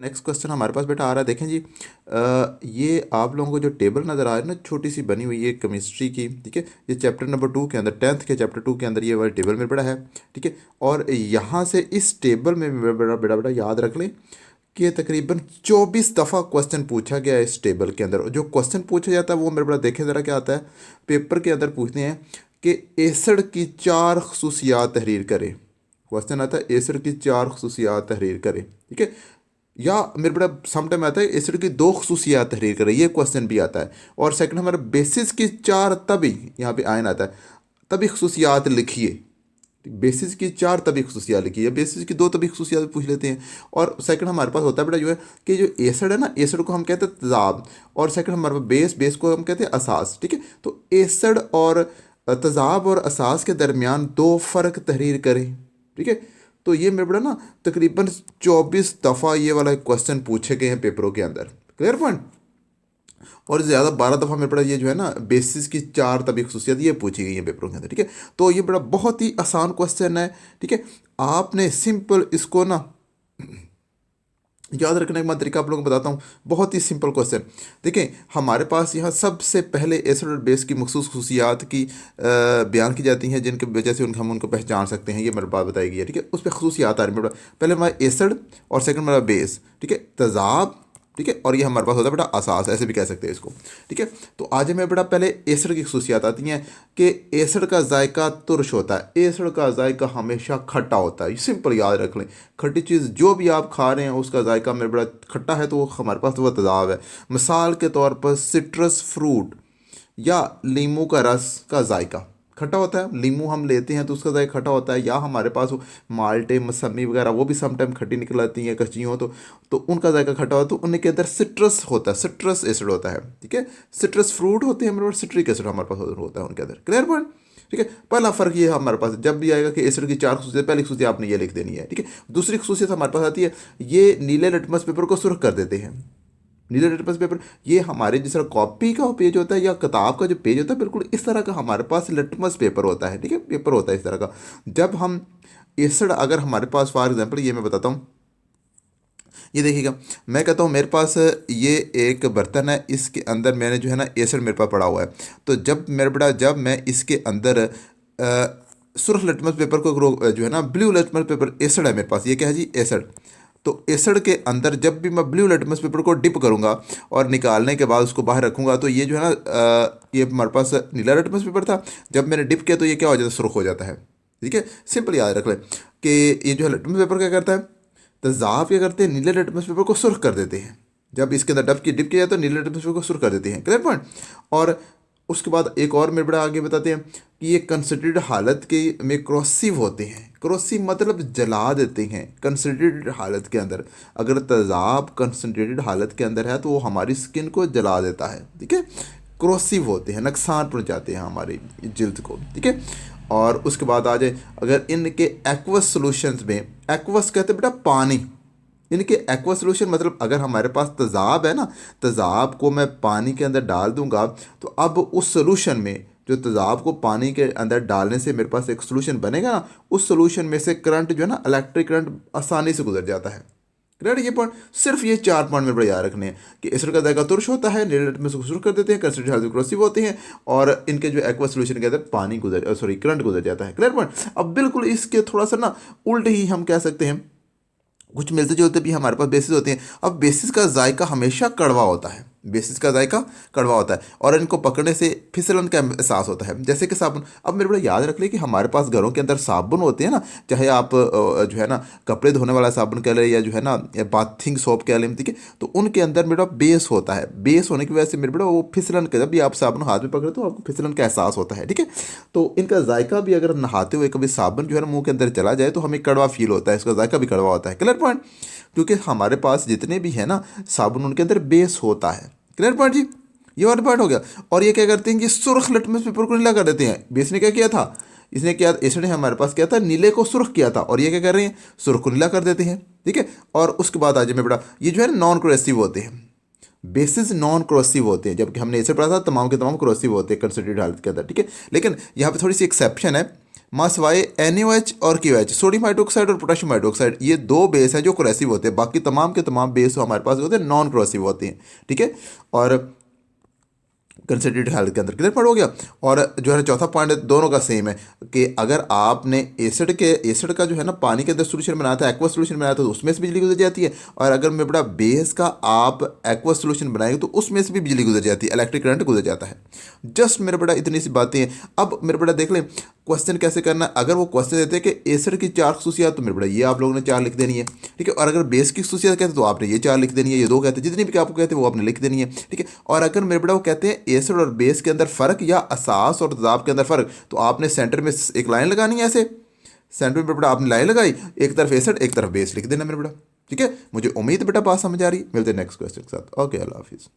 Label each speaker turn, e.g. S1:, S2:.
S1: Next question हमारे पास बेटा आ रहा है, देखें जी। ये आप लोगों को जो टेबल नज़र आ रही है ना, छोटी सी बनी हुई है केमिस्ट्री की, ठीक है। ये चैप्टर नंबर 2 के अंदर, 10th के चैप्टर 2 के अंदर ये वाला टेबल मेरे बड़ा है, ठीक है। और यहाँ से इस टेबल में बेटा बेटा बेटा याद रख लें कि तकरीबन 24 दफ़ा क्वेश्चन पूछा गया है इस टेबल के अंदर। जो क्वेश्चन पूछा जाता है वो मेरे बड़ा देखें ज़रा क्या आता है। पेपर के अंदर पूछते हैं कि एसिड की 4 खसूसियात तहरीर करें। क्वेश्चन आता है एसिड की 4 खसूसियात तहरीर करें, ठीक है। या मेरे बड़ा समटाइम आता है एसिड की 2 खसूसियात तहरीर करें, ये क्वेश्चन भी आता है। और सेकंड हमारा बेसिस की 4 तभी, यहाँ पे आयन आता है, तभी खसूसियात लिखिए। बेसिस की 4 तभी खसूसियात लिखिए, बेसिस की 2 तभी खसूसियात पूछ लेते हैं। और सेकंड हमारे पास होता है बेटा जो है कि जो एसिड है ना, एसिड को हम कहते हैं तेजाब, और सेकंड हमारे पास बेस, बेस को हम कहते हैं असास, ठीक है। तो एसिड और तेजाब और असास के दरमियान 2 फ़र्क तहरीर करें, ठीक है। तो ये मेरे बड़ा ना तकरीबन 24 दफ़ा ये वाला क्वेश्चन पूछे गए हैं पेपरों के अंदर, क्लियर पॉइंट। और ज़्यादा 12 दफ़ा मेरे बड़ा ये जो है ना बेसिस की 4 तभी खसूसियात ये पूछी गई हैं पेपरों के अंदर, ठीक है। तो ये बड़ा बहुत ही आसान क्वेश्चन है, ठीक है। आपने सिंपल इसको ना याद रखने का तरीका आप लोगों को बताता हूँ, बहुत ही सिंपल क्वेश्चन। देखें हमारे पास यहाँ सबसे पहले एसिड और बेस की मखसूस खसूसियात की बयान की जाती हैं, जिनकी वजह से हम उनको पहचान सकते हैं। ये मेरे बात बताई गई है, ठीक है। उस पर खसूसियात आ रही है मेरे, पहले हमारा एसिड और सेकंड हमारा बेस, ठीक है, तेजाब, ठीक है। और ये हमारे पास होता है बेटा असास, ऐसे भी कह सकते हैं इसको, ठीक है। तो आज हमें बेटा पहले एसिड की खसूसियात आती हैं कि एसिड का जायका तुरश होता है, एसिड का जायका हमेशा खट्टा होता है। सिंपल याद रख लें, खट्टी चीज़ जो भी आप खा रहे हैं उसका जायका मेरे बड़ा खट्टा है, तो वो हमारे पास वो तेजाब है। मिसाल के तौर पर सिट्रस फ्रूट या लीमू का रस का जायका खट्टा होता है, लीमू हम लेते हैं तो उसका जायका खट्टा होता है। या हमारे पास माल्टे मौसमी वगैरह वो भी समटाइम खट्टी निकल आती हैं, कच्ची हो तो उनका जायका खट्टा होता है, तो उनके अंदर सिट्रस होता है, सिट्रस एसिड होता है, ठीक है। सिट्रस फ्रूट होते हैं हमारे पास, सिट्रिक एसिड हमारे पास होता है उनके अंदर, क्लियर पॉइंट, ठीक है। पहला फ़र्क ये हमारे पास जब भी आएगा कि एसिड की 4 खसूसियत, पहली खसूसियत आपने ये लिख देनी है, ठीक है। दूसरी खसूसियत हमारे पास आती है, ये नीले लिटमस पेपर को सुर्ख कर देते हैं। नीले लिटमस पेपर, ये हमारे जिस तरह कॉपी का पेज होता है या किताब का जो पेज होता है, बिल्कुल इस तरह का हमारे पास लिटमस पेपर होता है, ठीक है। पेपर होता है इस तरह का। जब हम एसिड अगर हमारे पास फॉर एग्जांपल ये मैं बताता हूँ, ये देखिएगा, मैं कहता हूँ मेरे पास ये एक बर्तन है, इसके अंदर मैंने जो है ना एसिड मेरे पास पड़ा हुआ है। तो जब मेरे बेटा जब मैं इसके अंदर सुर्ख लिटमस पेपर को जो है ना ब्लू लिटमस पेपर, एसिड है मेरे पास, ये क्या है जी एसिड। तो एसिड के अंदर जब भी मैं ब्लू लिटमस पेपर को डिप करूंगा और निकालने के बाद उसको बाहर रखूंगा, तो ये जो है ना ये हमारे पास नीला लिटमस पेपर था, जब मैंने डिप किया तो ये क्या हो जाता है, सुर्ख हो जाता है, ठीक है। सिंपल याद रख लें कि ये जो है लिटमस पेपर क्या करता है, तेजाब क्या करते हैं, नीले लिटमस पेपर को सुर्ख कर देते हैं। जब इसके अंदर डिप किया जाए तो नीले लिटमस पेपर को सुर्ख कर देते हैं, क्लियर पॉइंट। और उसके बाद एक और मेरे बड़ा आगे बताते हैं कि ये कंसनट्रेटेड हालत के में क्रोसिव होते हैं। क्रोसिव मतलब जला देते हैं कंसनट्रेटेड हालत के अंदर। अगर तेजाब कंसनट्रेटेड हालत के अंदर है तो वो हमारी स्किन को जला देता है, ठीक है। क्रोसिव होते हैं, नुकसान पहुंचाते हैं हमारी जिल्द को, ठीक है। और उसके बाद आ जाए अगर इनके एक्वस सॉल्यूशंस में, एक्वस कहते हैं बेटा पानी, इनके एक्वा सोल्यूशन मतलब अगर हमारे पास तेज़ाब है ना, तेज़ाब को मैं पानी के अंदर डाल दूंगा, तो अब उस सोल्यूशन में जो तेज़ाब को पानी के अंदर डालने से मेरे पास एक सोल्यूशन बनेगा ना, उस सोल्यूशन में से करंट जो है ना, इलेक्ट्रिक करंट आसानी से गुजर जाता है, क्लियर। ये पॉइंट, सिर्फ ये 4 पॉइंट मेरे बड़े याद रखने हैं कि एसिड का जायका तुरश होता है, नीले लिटमस को सुर्ख कर देते हैं, कंसनट्रेटेड हालत में क्रोसिव होते हैं, और इनके जो एक्वा सोल्यूशन के अंदर पानी करंट गुजर जाता है, क्लियर पॉइंट। अब बिल्कुल इसके थोड़ा सा ना उल्टे ही हम कह सकते हैं, कुछ मिलते जुलते भी हमारे पास बेसिस होते हैं। अब बेसिस का जायका हमेशा कड़वा होता है, बेसिस का जायका कड़वा होता है, और इनको पकड़ने से फिसलन का एहसास होता है, जैसे कि साबुन। अब मेरे बड़ा याद रख ले कि हमारे पास घरों के अंदर साबुन होते हैं ना, चाहे आप जो है ना कपड़े धोने वाला साबुन कह लें या जो है ना बाथिंग सोप कह लें, ठीक है। तो उनके अंदर मेरा बेस होता है, बेस होने की वजह से मेरे बड़ा वो फिसलन का, जब भी आप साबुन हाथ में पकड़े तो आपको फिसलन का एहसास होता है, ठीक है। तो इनका जायका भी अगर नहाते हुए कभी साबुन जो है ना मुंह के अंदर चला जाए तो हमें कड़वा फील होता है, इसका जायका भी कड़वा होता है, क्लियर पॉइंट। क्योंकि हमारे पास जितने भी है ना साबुन, उनके अंदर बेस होता है, क्लियर पॉइंट जी। ये वाला पॉइंट हो गया। और ये क्या करते हैं कि सुर्ख लिटमस पेपर को नीला कर देते हैं। बेस ने क्या किया था, इसने क्या, एसिड ने हमारे पास क्या था, नीले को सुर्ख किया था, और ये क्या कर रहे हैं, सुर्ख को नीला कर देते हैं, ठीक है। और उसके बाद आज में बड़ा ये जो है नॉन क्रोसिव होते हैं, बेसिस नॉन क्रोसिव होते हैं, जबकि हमने ऐसे पढ़ा था तमाम के तमाम क्रोसिव होते हैं कंसनट्रेटेड हालत के अंदर, ठीक है। लेकिन यहाँ पे थोड़ी सी एक्सेप्शन है, मास वाई NaOH और KOH, सोडियम हाइड्रोक्साइड और पोटेशियम हाइड्रोक्साइड, ये दो बेस हैं जो क्रोसिव होते हैं। बाकी तमाम के तमाम बेस हमारे पास होते हैं नॉन क्रोसिव होते हैं। ठीक है, और कंसनट्रेटेड हेल्थ के अंदर क्लियर पड़ हो गया। और जो है चौथा पॉइंट दोनों का सेम है कि अगर आपने एसिड का जो है ना पानी के अंदर सोल्यूशन बनाया था, एक्वा सोल्यूशन बनाया था, तो उसमें से बिजली गुजर जाती है। और अगर मेरे बड़ा बेस का आप एक्वा सोल्यूशन बनाएंगे तो उसमें से भी बिजली गुजर जाती है, इलेक्ट्रिक करंट गुजर जाता है। जस्ट मेरे बड़ा इतनी सी बातें हैं। अब मेरे बड़ा देख लें क्वेश्चन कैसे करना है। अगर वो क्वेश्चन देते हैं कि एसिड की 4 खसूसियात, तो मेरे बड़ा ये आप लोगों ने 4 लिख देनी है। ठीक है, और अगर बेस की खसूसियात कहते हैं तो आपने ये 4 लिख देनी है, ये 2 कहते हैं, जितनी भी आपको कहते हैं वो आपने लिख देनी है। ठीक है, और अगर मेरे बड़ा वो कहते हैं एसिड और बेस के अंदर फ़र्क या असास और तजाब के अंदर फ़र्क, तो आपने सेंटर में एक लाइन लगानी है। ऐसे सेंटर में मेरे बड़ा आपने लाइन लगाई, एक तरफ एसिड एक तरफ बेस लिख देना मेरे बड़ा। ठीक है, मुझे उम्मीद बेटा बात समझ आ रही। मिलते हैं नेक्स्ट क्वेश्चन के साथ। ओके, अल्लाह हाफिज़।